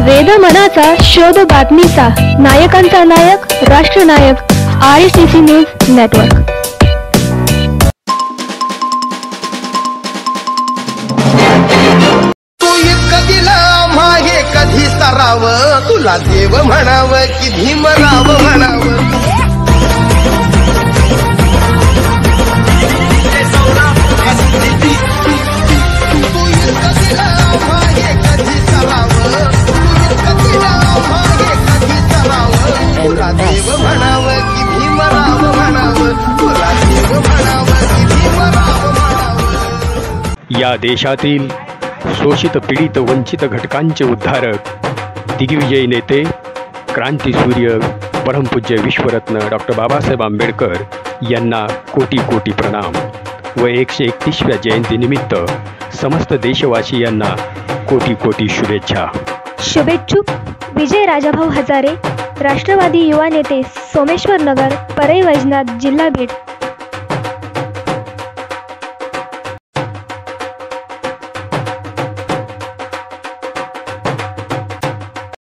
वेद मनाचा शोध बातमीचा, नायकांचा नायक राष्ट्रनायक RSTC न्यूज नेटवर्क। कधी सराव तुला देव म्हणाव की भीमराव म्हणाव। तुला देव म्हणाव की भीमराव म्हणाव, तुला देव म्हणाव की भीमराव म्हणाव। या देशातील शोषित पीडित वंचित घटकांचे उद्धारक दिग्विजयी नेते क्रांतीसूर्य परमपूज्य विश्वरत्न डॉक्टर बाबासाहेब आंबेडकर यांना कोटी कोटी प्रणाम व 131व्या जयंतीनिमित्त समस्त देशवासियांना कोटी कोटी शुभेच्छा। शुभेच्छुक विजय राजाभाऊ हजारे, राष्ट्रवादी युवा नेते, सोमेश्वर नगर, परई वैजनाथ, जिल्हा बीड।